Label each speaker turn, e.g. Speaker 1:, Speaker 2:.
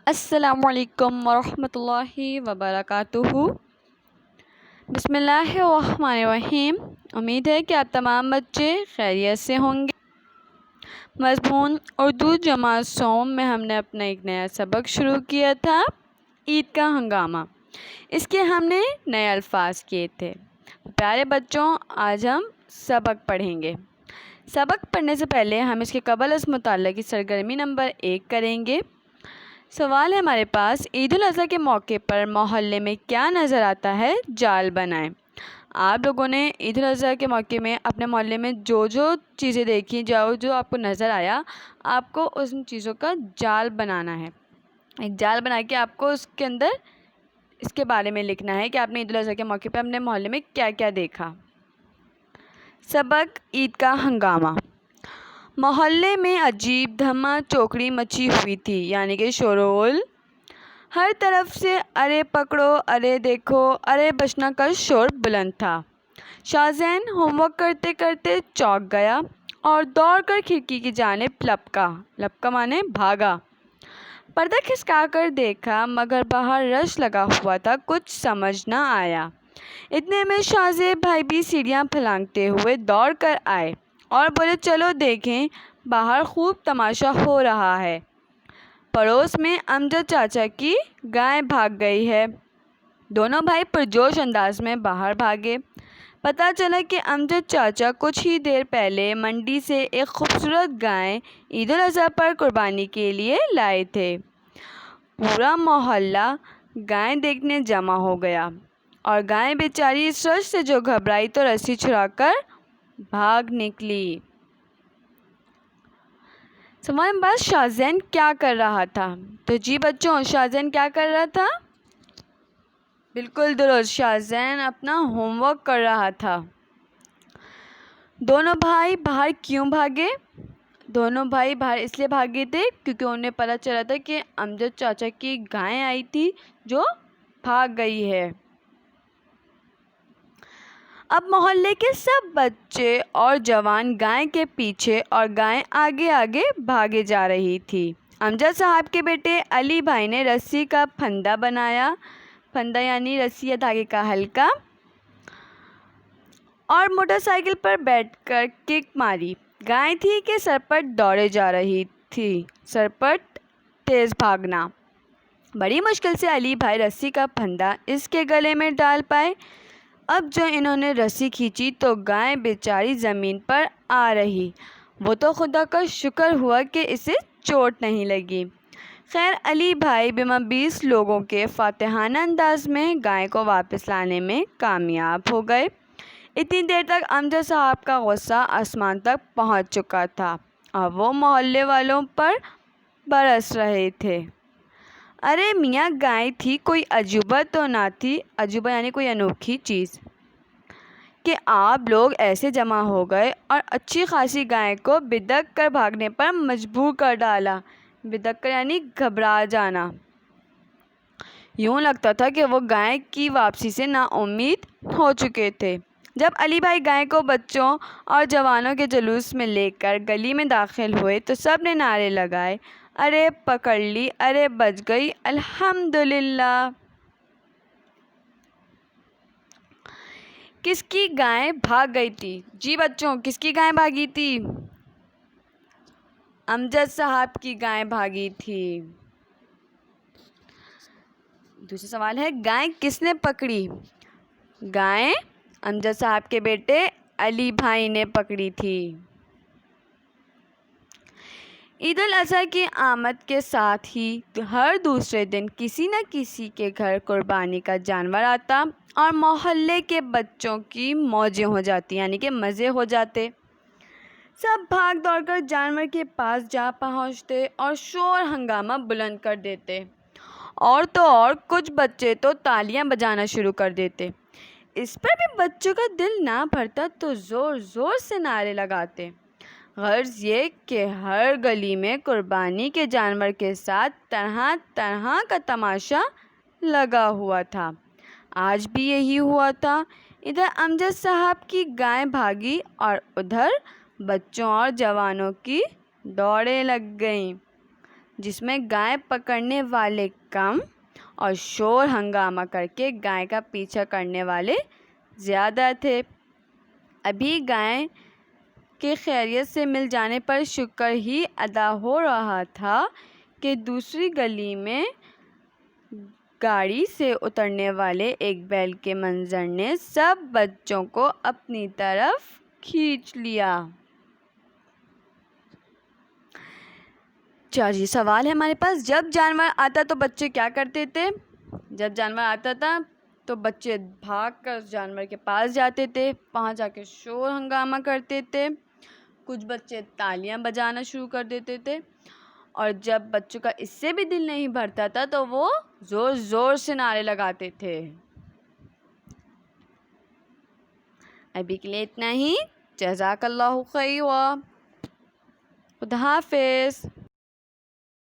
Speaker 1: السلام علیکم ورحمۃ اللہ وبرکاتہ۔ بسم اللہ الرحمن الرحیم۔ امید ہے کہ آپ تمام بچے خیریت سے ہوں گے۔ مضمون اردو جماعت سوم میں ہم نے اپنا ایک نیا سبق شروع کیا تھا، عید کا ہنگامہ۔ اس کے ہم نے نئے الفاظ کیے تھے۔ پیارے بچوں، آج ہم سبق پڑھیں گے۔ سبق پڑھنے سے پہلے ہم اس کے قبل از مطالعہ کی سرگرمی نمبر 1 کریں گے۔ سوال ہے ہمارے پاس، عید الاضحیٰ کے موقع پر محلے میں کیا نظر آتا ہے؟ جال بنائیں۔ آپ لوگوں نے عید الاضحیٰ کے موقع میں اپنے محلے میں جو چیزیں دیکھی، جو آپ کو نظر آیا، آپ کو ان چیزوں کا جال بنانا ہے۔ ایک جال بنا کے آپ کو اس کے اندر اس کے بارے میں لکھنا ہے کہ آپ نے عید الاضحیٰ کے موقع پہ اپنے محلے میں کیا کیا دیکھا۔ سبق عید کا ہنگامہ۔ محلے میں عجیب دھما چوکڑی مچی ہوئی تھی، یعنی کہ شورغل۔ ہر طرف سے ارے پکڑو، ارے دیکھو، ارے بچنا کا شور بلند تھا۔ شاہ زین ہوم ورک کرتے کرتے چونک گیا اور دوڑ کر کھڑکی کی جانب لپکا مانے بھاگا۔ پردہ کھسکا کر دیکھا، مگر باہر رش لگا ہوا تھا، کچھ سمجھ نہ آیا۔ اتنے میں شاہ زیب بھائی بھی سیڑھیاں پھلانگتے ہوئے دوڑ کر آئے اور بولے، چلو دیکھیں، باہر خوب تماشا ہو رہا ہے۔ پڑوس میں امجد چاچا کی گائے بھاگ گئی ہے۔ دونوں بھائی پرجوش انداز میں باہر بھاگے۔ پتہ چلا کہ امجد چاچا کچھ ہی دیر پہلے منڈی سے ایک خوبصورت گائے عید الاضحیٰ پر قربانی کے لیے لائے تھے۔ پورا محلہ گائے دیکھنے جمع ہو گیا اور گائے بیچاری اس رش سے جو گھبرائی تو رسی چھڑا کر بھاگ نکلی۔ سوال بات، شاہ زین کیا کر رہا تھا؟ تو جی بچوں، شاہ زین کیا کر رہا تھا؟ بالکل درست، شاہ زین اپنا ہوم ورک کر رہا تھا۔ دونوں بھائی باہر کیوں بھاگے؟ دونوں بھائی باہر اس لیے بھاگے تھے کیونکہ انہیں پتہ چلا تھا کہ امجد چاچا کی گائے آئی تھی جو بھاگ گئی ہے۔ اب محلے کے سب بچے اور جوان گائے کے پیچھے اور گائے آگے آگے بھاگے جا رہی تھی۔ امجد صاحب کے بیٹے علی بھائی نے رسی کا پھندا بنایا، پھندا یعنی رسی یا دھاگے کا حلقہ، اور موٹر سائیکل پر بیٹھ کر کک ماری۔ گائے تھی کہ سرپٹ دوڑے جا رہی تھی، سرپٹ تیز بھاگنا۔ بڑی مشکل سے علی بھائی رسی کا پھندا اس کے گلے میں ڈال پائے۔ اب جو انہوں نے رسی کھینچی تو گائے بیچاری زمین پر آ رہی۔ وہ تو خدا کا شکر ہوا کہ اسے چوٹ نہیں لگی۔ خیر، علی بھائی بما 20 لوگوں کے فاتحانہ انداز میں گائے کو واپس لانے میں کامیاب ہو گئے۔ اتنی دیر تک امجد صاحب کا غصہ آسمان تک پہنچ چکا تھا اور وہ محلے والوں پر برس رہے تھے۔ ارے میاں، گائے تھی، کوئی عجوبہ تو نہ تھی؟ عجوبہ یعنی کوئی انوکھی چیز کہ آپ لوگ ایسے جمع ہو گئے اور اچھی خاصی گائے کو بدک کر بھاگنے پر مجبور کر ڈالا۔ بدک کر یعنی گھبرا جانا۔ یوں لگتا تھا کہ وہ گائے کی واپسی سے نا امید ہو چکے تھے۔ جب علی بھائی گائے کو بچوں اور جوانوں کے جلوس میں لے کر گلی میں داخل ہوئے تو سب نے نعرے لگائے، ارے پکڑ لی، ارے بچ گئی، الحمدللہ۔ کس کی گائے بھاگ گئی تھی؟ جی بچوں، کس کی گائے بھاگی تھی؟ امجد صاحب کی گائے بھاگی تھی۔ دوسرا سوال ہے، گائے کس نے پکڑی؟ گائے امجد صاحب کے بیٹے علی بھائی نے پکڑی تھی۔ عید الاضحیٰ کی آمد کے ساتھ ہی ہر دوسرے دن کسی نہ کسی کے گھر قربانی کا جانور آتا اور محلے کے بچوں کی موجیں ہو جاتی، یعنی کہ مزے ہو جاتے۔ سب بھاگ دوڑ کر جانور کے پاس جا پہنچتے اور شور ہنگامہ بلند کر دیتے، اور تو اور کچھ بچے تو تالیاں بجانا شروع کر دیتے۔ اس پر بھی بچوں کا دل نہ بھرتا تو زور زور سے نعرے لگاتے۔ غرض یہ کہ ہر گلی میں قربانی کے جانور کے ساتھ طرح طرح کا تماشا لگا ہوا تھا۔ آج بھی یہی ہوا تھا۔ ادھر امجد صاحب کی گائے بھاگی اور ادھر بچوں اور جوانوں کی دوڑیں لگ گئیں۔ جس میں گائے پکڑنے والے کم اور شور ہنگامہ کر کے گائے کا پیچھا کرنے والے زیادہ تھے۔ ابھی گائے کے خیریت سے مل جانے پر شکر ہی ادا ہو رہا تھا کہ دوسری گلی میں گاڑی سے اترنے والے ایک بیل کے منظر نے سب بچوں کو اپنی طرف کھینچ لیا۔ چار جی سوال ہے ہمارے پاس، جب جانور آتا تو بچے کیا کرتے تھے؟ جب جانور آتا تھا تو بچے بھاگ کر جانور کے پاس جاتے تھے، وہاں جا کے شور ہنگامہ کرتے تھے، کچھ بچے تالیاں بجانا شروع کر دیتے تھے، اور جب بچوں کا اس سے بھی دل نہیں بھرتا تھا تو وہ زور زور سے نعرے لگاتے تھے۔ ابھی کے لیے اتنا ہی۔ جزاک اللہ خیرا، خدا حافظ۔